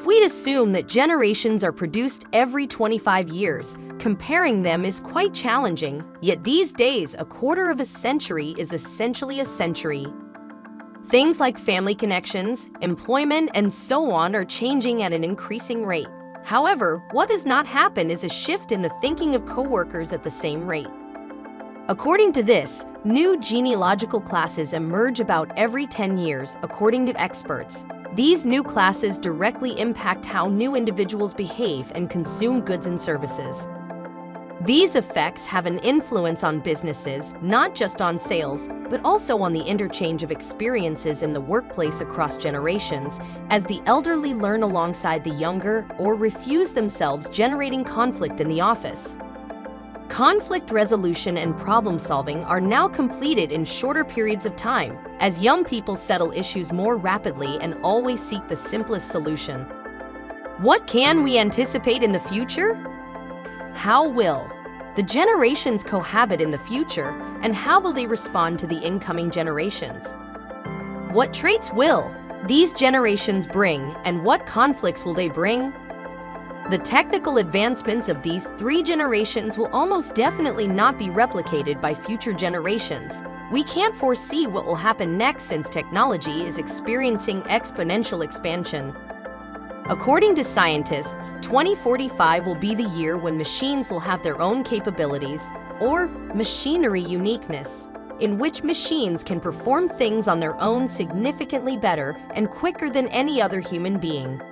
We'd assume that generations are produced every 25 years. Comparing them is quite challenging, yet these days, a quarter of a century is essentially a century. Things like family connections, employment, and so on are changing at an increasing rate. However, what does not happen is a shift in the thinking of coworkers at the same rate. According to this, new genealogical classes emerge about every 10 years, according to experts. These new classes directly impact how new individuals behave and consume goods and services. These effects have an influence on businesses, not just on sales, but also on the interchange of experiences in the workplace across generations, as the elderly learn alongside the younger or refuse themselves, generating conflict in the office. Conflict resolution and problem solving are now completed in shorter periods of time, as young people settle issues more rapidly and always seek the simplest solution. What can we anticipate in the future? How will the generations cohabit in the future, and how will they respond to the incoming generations? What traits will these generations bring, and what conflicts will they bring? The technical advancements of these three generations will almost definitely not be replicated by future generations. We can't foresee what will happen next since technology is experiencing exponential expansion. According to scientists, 2045 will be the year when machines will have their own capabilities, or machinery uniqueness, in which machines can perform things on their own significantly better and quicker than any other human being.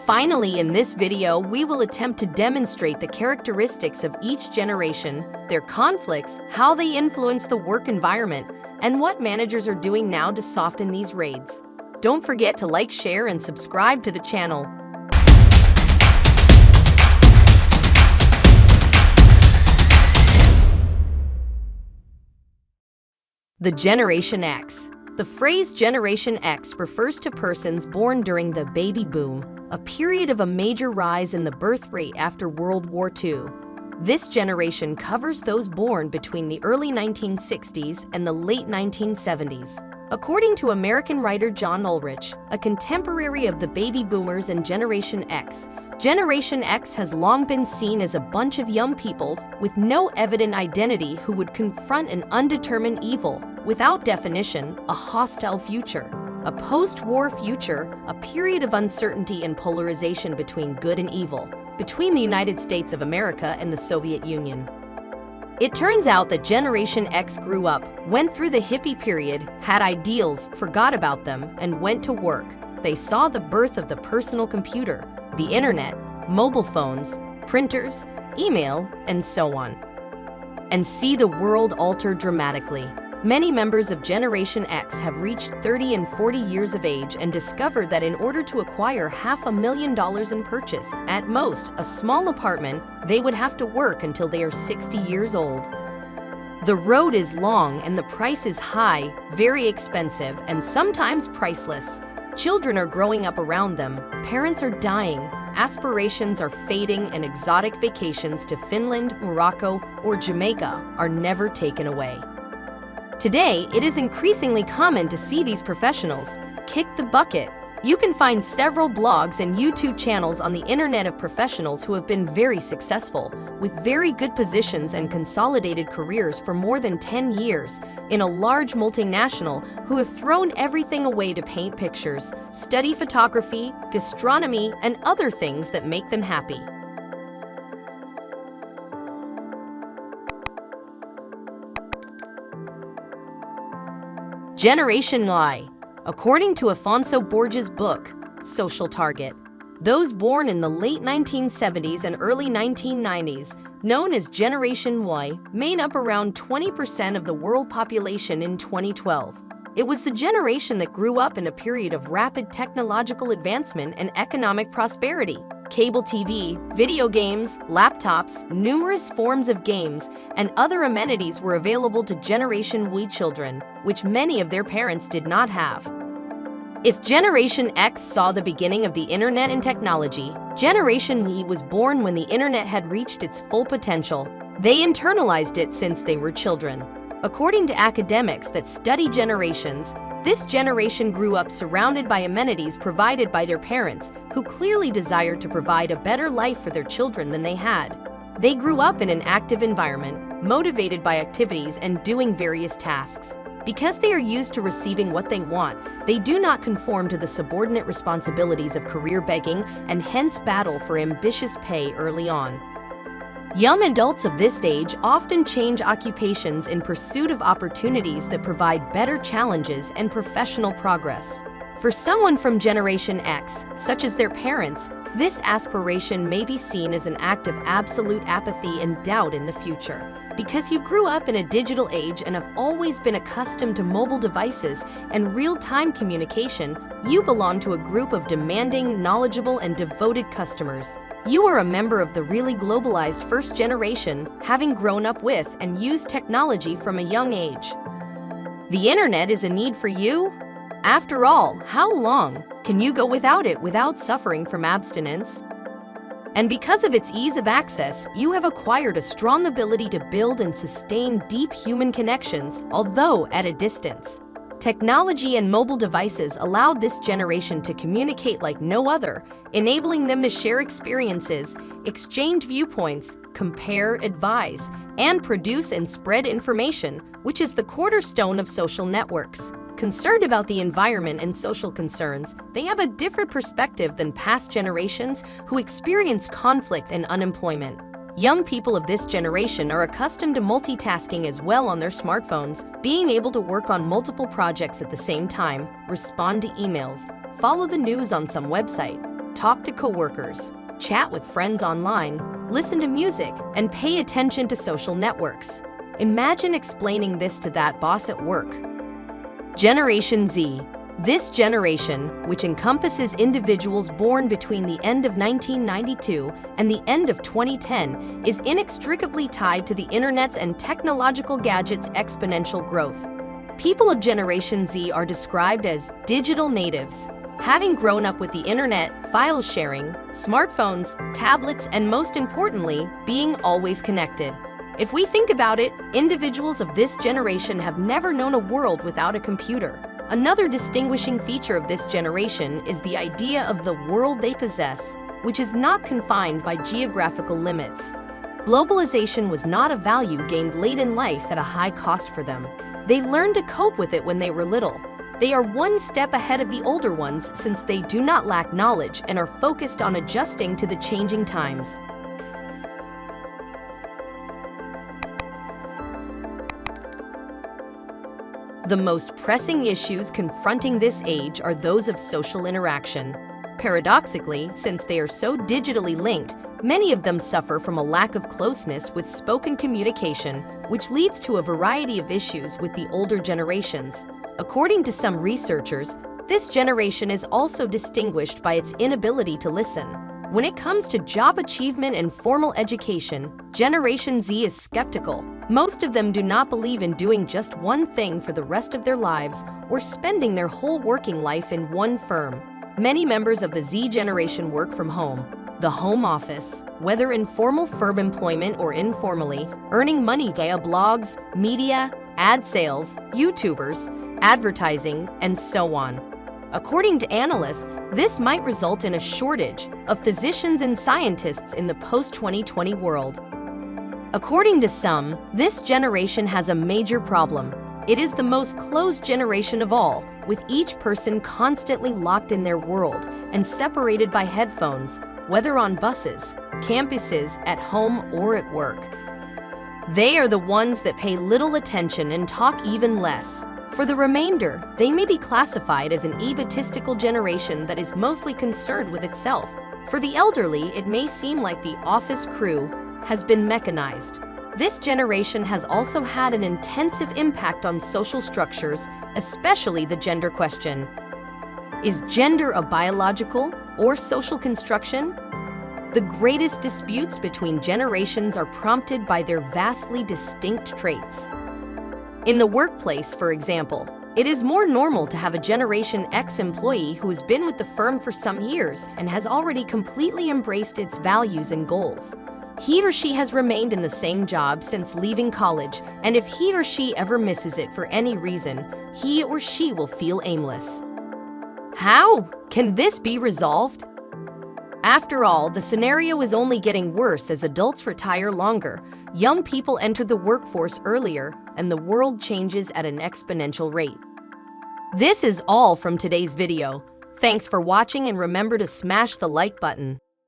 Finally, in this video, we will attempt to demonstrate the characteristics of each generation, their conflicts, how they influence the work environment, and what managers are doing now to soften these raids. Don't forget to like, share, and subscribe to the channel. The Generation X. The phrase Generation X refers to persons born during the baby boom, a period of a major rise in the birth rate after World War II. This generation covers those born between the early 1960s and the late 1970s. According to American writer John Ulrich, a contemporary of the baby boomers and Generation X, Generation X has long been seen as a bunch of young people with no evident identity who would confront an undetermined evil, without definition, a hostile future. A post-war future, a period of uncertainty and polarization between good and evil, between the United States of America and the Soviet Union. It turns out that Generation X grew up, went through the hippie period, had ideals, forgot about them, and went to work. They saw the birth of the personal computer, the internet, mobile phones, printers, email, and so on. And see the world alter dramatically. Many members of Generation X have reached 30 and 40 years of age and discovered that in order to acquire $500,000 in purchase, at most, a small apartment, they would have to work until they are 60 years old. The road is long and the price is high, very expensive, and sometimes priceless. Children are growing up around them, parents are dying, aspirations are fading, and exotic vacations to Finland, Morocco, or Jamaica are never taken away. Today, it is increasingly common to see these professionals kick the bucket. You can find several blogs and YouTube channels on the internet of professionals who have been very successful, with very good positions and consolidated careers for more than 10 years, in a large multinational, who have thrown everything away to paint pictures, study photography, gastronomy, and other things that make them happy. Generation Y. According to Afonso Borges' book, Social Target, those born in the late 1970s and early 1990s, known as Generation Y, made up around 20% of the world population in 2012. It was the generation that grew up in a period of rapid technological advancement and economic prosperity. Cable TV, video games, laptops, numerous forms of games, and other amenities were available to Generation Y children, which many of their parents did not have. If Generation X saw the beginning of the internet and technology, Generation Y was born when the internet had reached its full potential. They internalized it since they were children. According to academics that study generations, This generation grew up surrounded by amenities provided by their parents, who clearly desired to provide a better life for their children than they had. They grew up in an active environment, motivated by activities and doing various tasks. Because they are used to receiving what they want, they do not conform to the subordinate responsibilities of career begging and hence battle for ambitious pay early on. Young adults of this stage often change occupations in pursuit of opportunities that provide better challenges and professional progress. For someone from Generation X, such as their parents, this aspiration may be seen as an act of absolute apathy and doubt in the future. Because you grew up in a digital age and have always been accustomed to mobile devices and real-time communication, you belong to a group of demanding, knowledgeable, and devoted customers. You are a member of the really globalized first generation, having grown up with and used technology from a young age. The internet is a need for you? After all, how long can you go without it without suffering from abstinence? And because of its ease of access, you have acquired a strong ability to build and sustain deep human connections, although at a distance. Technology and mobile devices allowed this generation to communicate like no other, enabling them to share experiences, exchange viewpoints, compare, advise, and produce and spread information, which is the cornerstone of social networks. Concerned about the environment and social concerns, they have a different perspective than past generations who experienced conflict and unemployment. Young people of this generation are accustomed to multitasking as well on their smartphones, being able to work on multiple projects at the same time, respond to emails, follow the news on some website, talk to coworkers, chat with friends online, listen to music, and pay attention to social networks. Imagine explaining this to that boss at work. Generation Z. This generation, which encompasses individuals born between the end of 1992 and the end of 2010, is inextricably tied to the internet's and technological gadgets' exponential growth. People of Generation Z are described as digital natives, having grown up with the internet, file sharing, smartphones, tablets, and most importantly, being always connected. If we think about it, individuals of this generation have never known a world without a computer. Another distinguishing feature of this generation is the idea of the world they possess, which is not confined by geographical limits. Globalization was not a value gained late in life at a high cost for them. They learned to cope with it when they were little. They are one step ahead of the older ones since they do not lack knowledge and are focused on adjusting to the changing times. The most pressing issues confronting this age are those of social interaction. Paradoxically, since they are so digitally linked, many of them suffer from a lack of closeness with spoken communication, which leads to a variety of issues with the older generations. According to some researchers, this generation is also distinguished by its inability to listen. When it comes to job achievement and formal education, Generation Z is skeptical. Most of them do not believe in doing just one thing for the rest of their lives or spending their whole working life in one firm. Many members of the Z generation work from home, the home office, whether in formal firm employment or informally, earning money via blogs, media, ad sales, YouTubers, advertising, and so on. According to analysts, this might result in a shortage of physicians and scientists in the post-2020 world. According to some, this generation has a major problem. It is the most closed generation of all, with each person constantly locked in their world and separated by headphones, whether on buses, campuses, at home, or at work. They are the ones that pay little attention and talk even less. For the remainder, they may be classified as an egotistical generation that is mostly concerned with itself. For the elderly, it may seem like the office crew has been mechanized. This generation has also had an intensive impact on social structures, especially the gender question. Is gender a biological or social construction? The greatest disputes between generations are prompted by their vastly distinct traits. In the workplace, for example, it is more normal to have a Generation X employee who has been with the firm for some years and has already completely embraced its values and goals. He or she has remained in the same job since leaving college, and if he or she ever misses it for any reason, he or she will feel aimless. How can this be resolved? After all, the scenario is only getting worse as adults retire longer, young people enter the workforce earlier, and the world changes at an exponential rate. This is all from today's video. Thanks for watching and remember to smash the like button.